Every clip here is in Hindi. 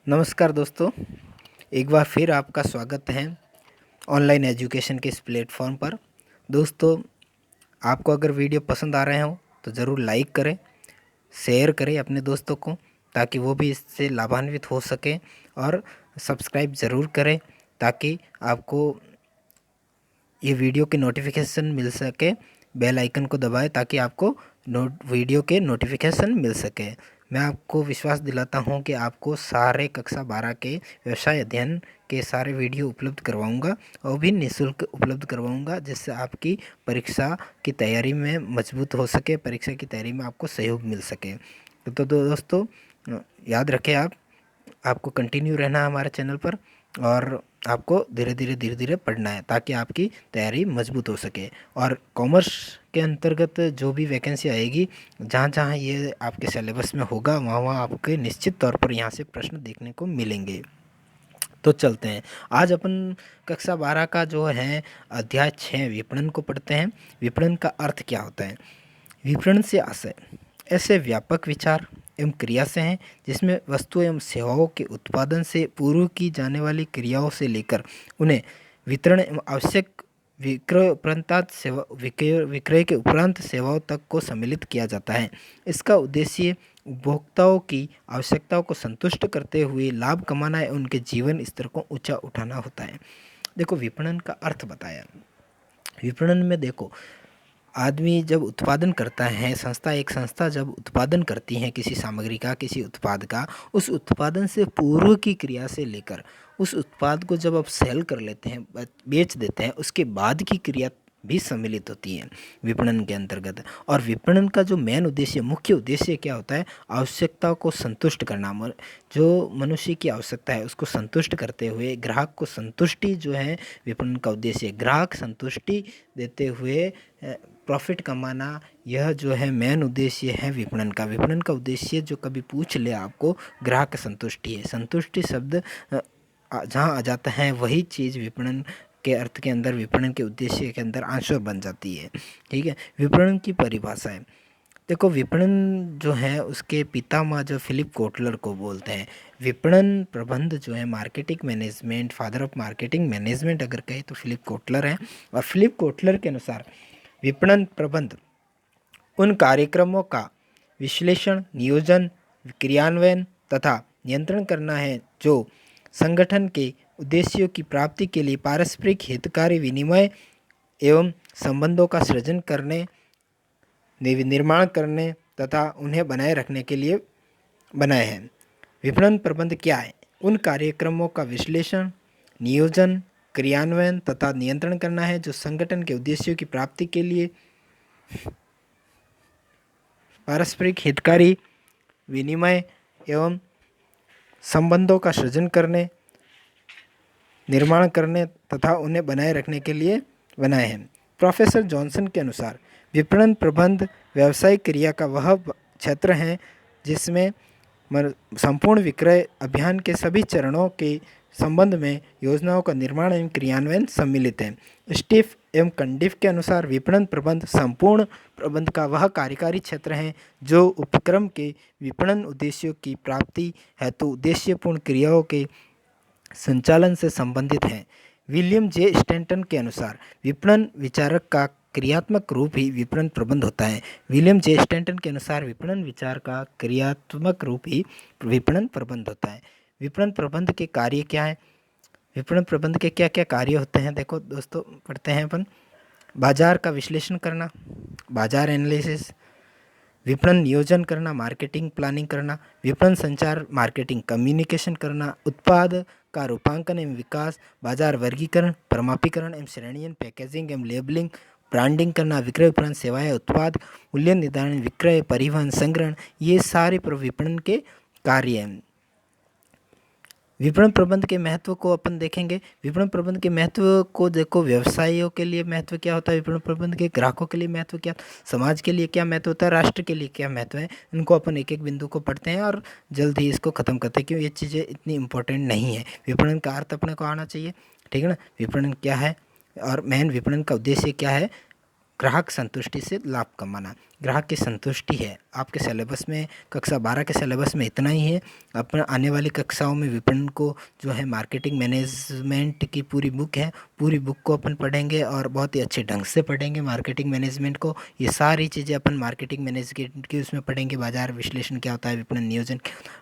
नमस्कार दोस्तों, एक बार फिर आपका स्वागत है ऑनलाइन एजुकेशन के इस प्लेटफॉर्म पर। दोस्तों, आपको अगर वीडियो पसंद आ रहे हो तो ज़रूर लाइक करें, शेयर करें अपने दोस्तों को, ताकि वो भी इससे लाभान्वित हो सकें। और सब्सक्राइब ज़रूर करें ताकि आपको ये वीडियो की नोटिफिकेशन मिल सके। बेल आइकन को दबाएं ताकि आपको वीडियो के नोटिफिकेशन मिल सके। मैं आपको विश्वास दिलाता हूं कि आपको सारे कक्षा 12 के व्यवसाय अध्ययन के सारे वीडियो उपलब्ध करवाऊंगा और भी निःशुल्क उपलब्ध करवाऊंगा, जिससे आपकी परीक्षा की तैयारी में मजबूत हो सके, परीक्षा की तैयारी में आपको सहयोग मिल सके। तो दोस्तों, याद रखें आपको कंटिन्यू रहना है हमारे चैनल पर, और आपको धीरे धीरे पढ़ना है ताकि आपकी तैयारी मजबूत हो सके। और कॉमर्स के अंतर्गत जो भी वैकेंसी आएगी, जहाँ जहाँ ये आपके सिलेबस में होगा, वहाँ वहाँ आपके निश्चित तौर पर यहाँ से प्रश्न देखने को मिलेंगे। तो चलते हैं, आज अपन कक्षा 12 का जो है अध्याय 6 विपणन को पढ़ते हैं। विपणन का अर्थ क्या होता है? विपणन से आशय ऐसे व्यापक विचार एवं क्रिया से हैं जिसमें वस्तु एवं सेवाओं के उत्पादन से पूर्व की जाने वाली क्रियाओं से लेकर उन्हें वितरण एवं आवश्यक विक्रय उपरांत सेवा विक्रय के उपरांत सेवाओं तक को सम्मिलित किया जाता है। इसका उद्देश्य उपभोक्ताओं की आवश्यकताओं को संतुष्ट करते हुए लाभ कमाना है, उनके जीवन स्तर को ऊंचा उठाना होता है। देखो, विपणन का अर्थ बताया। विपणन में देखो, आदमी जब उत्पादन करता है, एक संस्था जब उत्पादन करती है किसी सामग्री का, किसी उत्पाद का, उस उत्पादन से पूर्व की क्रिया से लेकर उस उत्पाद को जब आप सेल कर लेते हैं, बेच देते हैं, उसके बाद की क्रिया भी सम्मिलित होती है विपणन के अंतर्गत। और विपणन का जो मेन उद्देश्य, मुख्य उद्देश्य क्या होता है? आवश्यकताओं को संतुष्ट करना। जो मनुष्य की आवश्यकता है उसको संतुष्ट करते हुए ग्राहक को संतुष्टि जो है विपणन का उद्देश्य। ग्राहक संतुष्टि देते हुए प्रॉफिट कमाना, यह जो है मेन उद्देश्य है विपणन का। विपणन का उद्देश्य जो कभी पूछ ले आपको, ग्राहक संतुष्टि है। संतुष्टि शब्द जहाँ आ जाता है, वही चीज़ विपणन के अर्थ के अंदर, विपणन के उद्देश्य के अंदर आंसर बन जाती है। ठीक है, विपणन की परिभाषा है। देखो, विपणन जो है उसके पितामह जो फिलिप कोटलर को बोलते हैं। विपणन प्रबंध जो है, marketing management, father of marketing management अगर कहे तो फिलिप कोटलर हैं। और फिलिप कोटलर के अनुसार विपणन प्रबंध उन कार्यक्रमों का विश्लेषण, नियोजन, क्रियान्वयन तथा नियंत्रण करना है जो संगठन के उद्देश्यों की प्राप्ति के लिए पारस्परिक हितकारी विनिमय एवं संबंधों का सृजन करने, निर्माण करने तथा उन्हें बनाए रखने के लिए बनाए हैं। विपणन प्रबंध क्या है? उन कार्यक्रमों का विश्लेषण, नियोजन, क्रियान्वयन तथा नियंत्रण करना है जो संगठन के उद्देश्यों की प्राप्ति के लिए पारस्परिक हितकारी विनिमय एवं संबंधों का सृजन करने, निर्माण करने तथा उन्हें बनाए रखने के लिए बनाए हैं। प्रोफेसर जॉनसन के अनुसार विपणन प्रबंध व्यावसायिक क्रिया का वह क्षेत्र है जिसमें संपूर्ण विक्रय अभियान के सभी चरणों के संबंध में योजनाओं का निर्माण एवं क्रियान्वयन सम्मिलित है। स्टीफ एवं कंडिफ के अनुसार विपणन प्रबंध संपूर्ण प्रबंध का वह कार्यकारी क्षेत्र है जो उपक्रम के विपणन उद्देश्यों की प्राप्ति हेतु उद्देश्यपूर्ण क्रियाओं के संचालन से संबंधित है। विलियम जे स्टैंटन के अनुसार विपणन विचारक का क्रियात्मक रूप ही विपणन प्रबंध होता है। विलियम जे स्टैंटन के अनुसार विपणन विचार का क्रियात्मक रूप ही विपणन प्रबंध होता है। विपणन प्रबंध के कार्य क्या है? विपणन प्रबंध के क्या क्या कार्य होते हैं? देखो दोस्तों, पढ़ते हैं अपन। बाजार का विश्लेषण करना, बाजार एनालिसिस। विपणन नियोजन करना, मार्केटिंग प्लानिंग करना। विपणन संचार, मार्केटिंग कम्युनिकेशन करना। उत्पाद का रूपांकन एवं विकास, बाजार वर्गीकरण, परमापीकरण एवं श्रेणीयन, पैकेजिंग एवं लेबलिंग, ब्रांडिंग करना। विक्रय उपरांत सेवाएं, उत्पाद मूल्य निर्धारण, विक्रय, परिवहन, संग्रहण, ये सारे विपणन के कार्य हैं। विपणन प्रबंध के महत्व को अपन देखेंगे। विपणन प्रबंध के महत्व को देखो, व्यवसायियों के लिए महत्व क्या होता है विपणन प्रबंध के, ग्राहकों के लिए महत्व क्या, समाज के लिए क्या महत्व होता है, राष्ट्र के लिए क्या महत्व है, इनको अपन एक एक बिंदु को पढ़ते हैं और जल्द ही इसको खत्म करते हैं, क्यों ये चीज़ें इतनी इंपॉर्टेंट नहीं है। विपणन का अर्थ अपने को आना चाहिए, ठीक है ना। विपणन क्या है और मेन विपणन का उद्देश्य क्या है? ग्राहक संतुष्टि से लाभ कमाना। ग्राहक की संतुष्टि है। आपके सिलेबस में कक्षा 12 के सिलेबस में इतना ही है। अपना आने वाली कक्षाओं में विपणन को जो है मार्केटिंग मैनेजमेंट की पूरी बुक है, पूरी बुक को अपन पढ़ेंगे और बहुत ही अच्छे ढंग से पढ़ेंगे मार्केटिंग मैनेजमेंट को। ये सारी चीज़ें अपन मार्केटिंग मैनेजमेंट की उसमें पढ़ेंगे। बाजार विश्लेषण क्या होता है, विपणन नियोजन,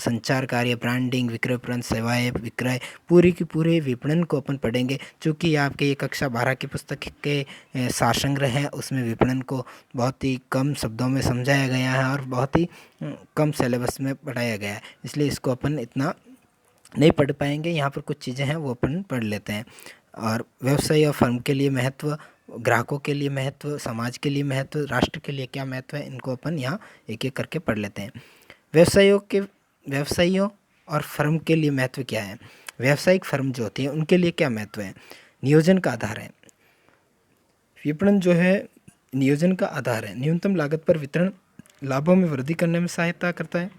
संचार कार्य, ब्रांडिंग, विक्रय उपरांत सेवाएं, विक्रय, पूरी की पूरे विपणन को अपन पढ़ेंगे। चूँकि आपके ये कक्षा 12 की पुस्तक के सारसंग्रह है, उसमें विपणन को बहुत ही कम शब्दों में समझाया गया है और बहुत ही कम सिलेबस में पढ़ाया गया है, इसलिए इसको अपन इतना नहीं पढ़ पाएंगे। यहाँ पर कुछ चीज़ें हैं वो अपन पढ़ लेते हैं। और व्यवसाय और फर्म के लिए महत्व, ग्राहकों के लिए महत्व, समाज के लिए महत्व, राष्ट्र के लिए क्या महत्व है, इनको अपन यहाँ एक एक करके पढ़ लेते हैं। व्यवसायियों और फर्म के लिए महत्व क्या है। व्यावसायिक फर्म जो होती है उनके लिए क्या महत्व है। नियोजन का आधार है। विपणन जो है नियोजन का आधार है। न्यूनतम लागत पर वितरण लाभों में वृद्धि करने में सहायता करता है।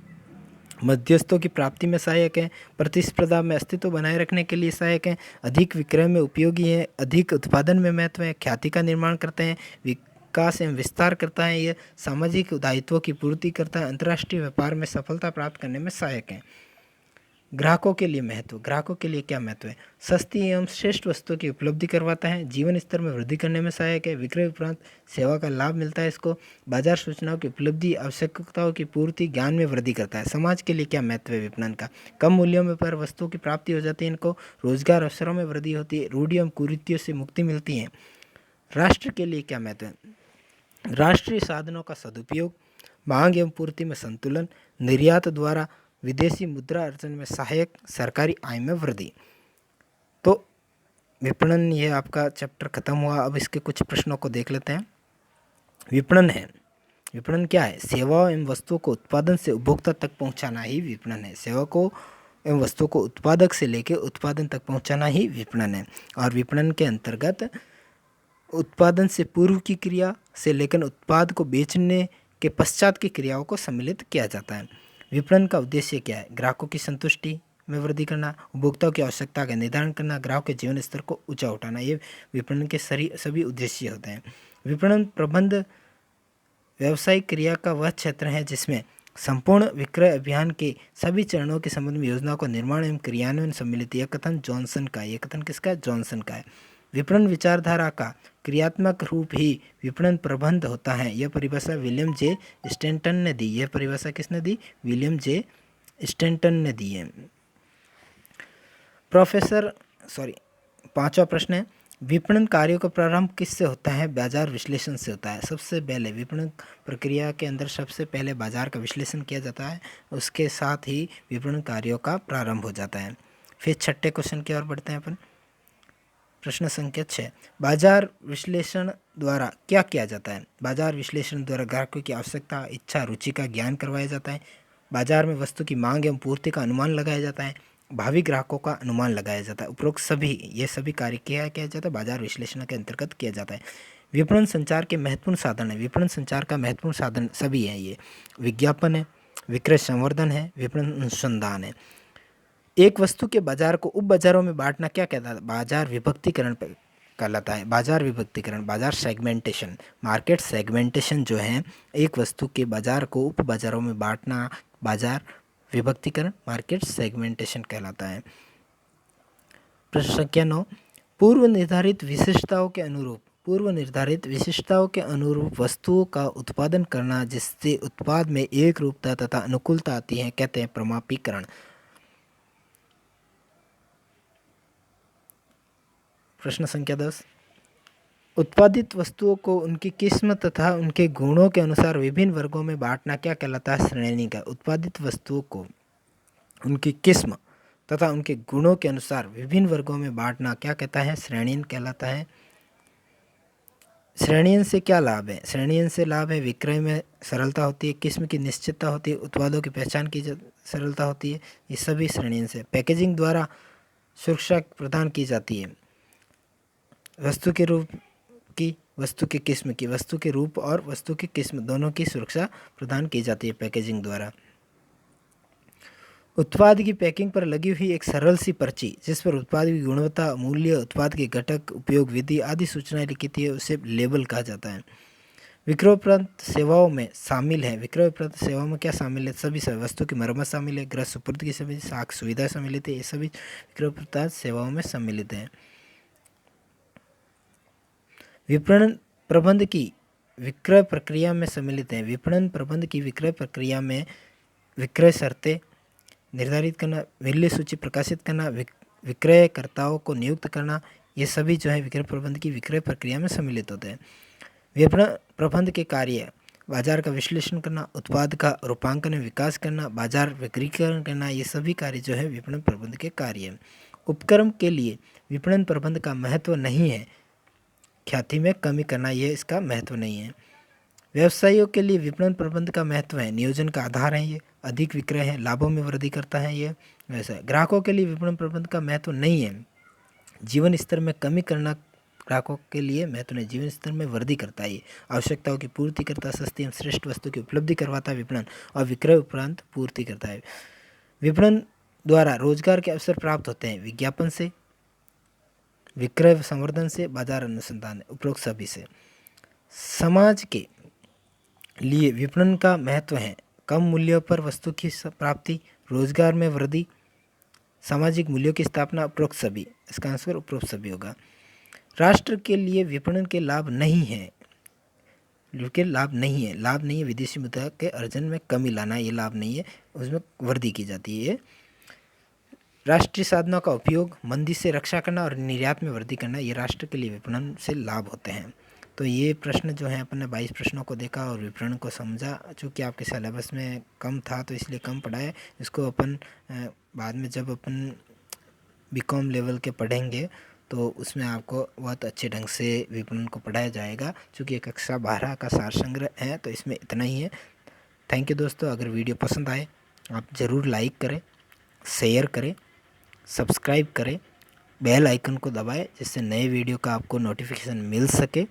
मध्यस्थों की प्राप्ति में सहायक है। प्रतिस्पर्धा में अस्तित्व बनाए रखने के लिए सहायक है। अधिक विक्रय में उपयोगी है। अधिक उत्पादन में महत्व है। ख्याति का निर्माण करते हैं। विकास एवं विस्तार करता है। यह सामाजिक दायित्वों की पूर्ति करता है। अंतर्राष्ट्रीय व्यापार में सफलता प्राप्त करने में सहायक है। ग्राहकों के लिए महत्व, ग्राहकों के लिए क्या महत्व है। सस्ती एवं श्रेष्ठ वस्तुओं की उपलब्धि करवाता है। जीवन स्तर में वृद्धि करने में सहायक है। विक्रय उपरांत सेवा का लाभ मिलता है इसको। बाजार सूचनाओं की उपलब्धि, आवश्यकताओं की पूर्ति, ज्ञान में वृद्धि करता है। समाज के लिए क्या महत्व है विपणन का। कम मूल्यों में पर वस्तुओं की प्राप्ति हो जाती है इनको। रोजगार अवसरों में वृद्धि होती है। रूढ़ि एवं कुरीतियों से मुक्ति मिलती है। राष्ट्र के लिए क्या महत्व है। राष्ट्रीय साधनों का सदुपयोग, मांग एवं पूर्ति में संतुलन, निर्यात द्वारा विदेशी मुद्रा अर्जन में सहायक, सरकारी आय में वृद्धि। तो विपणन ये आपका चैप्टर खत्म हुआ। अब इसके कुछ प्रश्नों को देख लेते हैं। विपणन है, विपणन क्या है। सेवाओं एवं वस्तुओं को उत्पादन से उपभोक्ता तक पहुंचाना ही विपणन है। सेवा को एवं वस्तुओं को उत्पादक से लेकर उत्पादन तक पहुंचाना ही विपणन है। और विपणन के अंतर्गत उत्पादन से पूर्व की क्रिया से लेकर उत्पाद को बेचने के पश्चात की क्रियाओं को सम्मिलित किया जाता है। विपणन का उद्देश्य क्या है। ग्राहकों की संतुष्टि में वृद्धि करना, उपभोक्ताओं की आवश्यकता का निर्धारण करना, ग्राहक के जीवन स्तर को ऊंचा उठाना, ये विपणन के सभी उद्देश्य होते हैं। विपणन प्रबंध व्यावसायिक क्रिया का वह क्षेत्र है जिसमें संपूर्ण विक्रय अभियान के सभी चरणों के संबंध में योजना को निर्माण एवं क्रियान्वयन सम्मिलित। यह कथन जॉनसन का है। यह कथन किसका है, जॉनसन का है। विपणन विचारधारा का क्रियात्मक रूप ही विपणन प्रबंध होता है। यह परिभाषा विलियम जे स्टैंटन ने दी। यह परिभाषा किसने दी, विलियम जे स्टैंटन ने दी है। पांचवा प्रश्न है, विपणन कार्यों का प्रारंभ किससे होता है। बाजार विश्लेषण से होता है। सबसे पहले विपणन प्रक्रिया के अंदर सबसे पहले बाजार का विश्लेषण किया जाता है, उसके साथ ही विपणन कार्यों का प्रारंभ हो जाता है। फिर छठे क्वेश्चन की ओर बढ़ते हैं अपन। प्रश्न संख्या 6, बाजार विश्लेषण द्वारा क्या किया जाता है। बाजार विश्लेषण द्वारा ग्राहकों की आवश्यकता, इच्छा, रुचि का ज्ञान करवाया जाता है। बाजार में वस्तु की मांग एवं पूर्ति का अनुमान लगाया जाता है। भावी ग्राहकों का अनुमान लगाया जाता है। उपरोक्त सभी कार्य किया जाता है बाजार विश्लेषण के अंतर्गत किया जाता है। विपणन संचार के महत्वपूर्ण साधन है। विपणन संचार का महत्वपूर्ण साधन सभी है। ये विज्ञापन है, विक्रय संवर्धन है, विपणन अनुसंधान है। एक वस्तु के बाजार को उप बाजारों में बांटना क्या कहता है, बाजार विभक्तिकरण कहलाता है। बाजार विभक्तिकरण, बाजार सेगमेंटेशन, मार्केट सेगमेंटेशन जो है, एक वस्तु के बाजार को उप बाजारों में बांटना बाजार विभक्तिकरण, मार्केट सेगमेंटेशन कहलाता है। प्रश्न संख्या 9, पूर्व निर्धारित विशिष्टताओं के अनुरूप वस्तुओं का उत्पादन करना जिससे उत्पाद में एक रूपता तथा अनुकूलता आती है कहते हैं प्रमापीकरण। प्रश्न संख्या 10, उत्पादित वस्तुओं को उनकी किस्म तथा उनके गुणों के अनुसार विभिन्न वर्गों में बांटना क्या कहलाता है, श्रेणी का। उत्पादित वस्तुओं को उनकी किस्म तथा उनके गुणों के अनुसार विभिन्न वर्गों में बांटना क्या कहता है, श्रेणीन कहलाता है। श्रेणीयन से क्या लाभ है, श्रेणीयन से लाभ है विक्रय में सरलता होती है, किस्म की निश्चितता होती है, उत्पादों की पहचान की सरलता होती है, ये सभी श्रेणीयन से। पैकेजिंग द्वारा सुरक्षा प्रदान की जाती है। वस्तु के रूप की, वस्तु की किस्म की, वस्तु के रूप और वस्तु की किस्म दोनों की सुरक्षा प्रदान की जाती है पैकेजिंग द्वारा। उत्पाद की पैकिंग पर लगी हुई एक सरल सी पर्ची जिस पर उत्पाद की गुणवत्ता, मूल्य, उत्पाद के घटक, उपयोग विधि आदि सूचनाएं लिखी थी, उसे लेबल कहा जाता है। विक्रय उपरांत सेवाओं में शामिल है। विक्रय उपरांत सेवाओं में क्या शामिल है? सभी वस्तु की मरम्मत शामिल है, गृह सुपुर्द की सभी सुविधा सम्मिलित है, ये सभी विक्रय उपरांत सेवाओं में सम्मिलित है। विपणन प्रबंध की विक्रय प्रक्रिया में सम्मिलित है। विपणन प्रबंध की विक्रय प्रक्रिया में विक्रय शर्तें निर्धारित करना, मूल्य सूची प्रकाशित करना, विक्रयकर्ताओं को नियुक्त करना, ये सभी जो है विक्रय प्रबंध की विक्रय प्रक्रिया में सम्मिलित होते हैं। विपणन प्रबंध के कार्य बाजार का विश्लेषण करना, उत्पाद का रूपांकन विकास करना, बाजार वर्गीकरण करना, ये सभी कार्य जो है विपणन प्रबंध के कार्य हैं। उपक्रम के लिए विपणन प्रबंध का महत्व नहीं है, ख्याति में कमी करना ये इसका महत्व नहीं है। व्यवसायियों के लिए विपणन प्रबंध का महत्व है, नियोजन का आधार है, ये अधिक विक्रय है, लाभों में वृद्धि करता है ये व्यवसाय। ग्राहकों के लिए विपणन प्रबंध का महत्व नहीं है, जीवन स्तर में कमी करना ग्राहकों के लिए महत्व नहीं, जीवन स्तर में वृद्धि करता है, ये आवश्यकताओं की पूर्ति करता है, सस्ती एवं श्रेष्ठ वस्तु की उपलब्धि करवाता है विपणन, और विक्रय उपरांत पूर्ति करता है। विपणन द्वारा रोजगार के अवसर प्राप्त होते हैं, विज्ञापन से, विक्रय संवर्धन से, बाजार अनुसंधान, उपरोक्त सभी से। समाज के लिए विपणन का महत्व है, कम मूल्यों पर वस्तु की प्राप्ति, रोजगार में वृद्धि, सामाजिक मूल्यों की स्थापना, उपरोक्त सभी। इसका आंसर उपरोक्त सभी होगा। राष्ट्र के लिए विपणन के लाभ नहीं है, लाभ नहीं है विदेशी मुद्रा के अर्जन में कमी लाना, ये लाभ नहीं है, उसमें वृद्धि की जाती है। राष्ट्रीय साधनों का उपयोग, मंदी से रक्षा करना और निर्यात में वृद्धि करना, ये राष्ट्र के लिए विपणन से लाभ होते हैं। तो ये प्रश्न जो है अपन ने 22 प्रश्नों को देखा और विपणन को समझा। चूँकि आपके सिलेबस में कम था तो इसलिए कम पढ़ाए, इसको अपन बाद में जब अपन बीकॉम लेवल के पढ़ेंगे तो उसमें आपको बहुत अच्छे ढंग से विपणन को पढ़ाया जाएगा। चूँकि कक्षा 12 का सार संग्रह है तो इसमें इतना ही है। थैंक यू दोस्तों। अगर वीडियो पसंद आए आप ज़रूर लाइक करें, शेयर करें, सब्सक्राइब करें, बेल आइकन को दबाएं जिससे नए वीडियो का आपको नोटिफिकेशन मिल सके,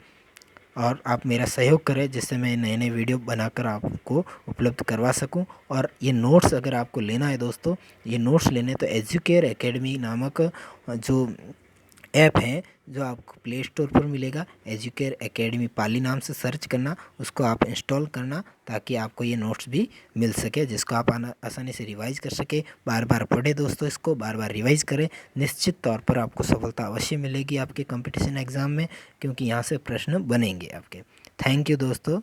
और आप मेरा सहयोग करें जिससे मैं नए नए वीडियो बनाकर आपको उपलब्ध करवा सकूं। और ये नोट्स अगर आपको लेना है दोस्तों, ये नोट्स लेने तो एजुकेयर एकेडमी नामक जो ऐप है जो आपको प्ले स्टोर पर मिलेगा, एजुकेयर एकेडमी पाली नाम से सर्च करना, उसको आप इंस्टॉल करना ताकि आपको ये नोट्स भी मिल सके, जिसको आप आसानी से रिवाइज़ कर सके। बार बार पढ़े दोस्तों, इसको बार बार रिवाइज़ करें, निश्चित तौर पर आपको सफलता अवश्य मिलेगी आपके कंपटीशन एग्ज़ाम में, क्योंकि यहाँ से प्रश्न बनेंगे आपके। थैंक यू दोस्तों।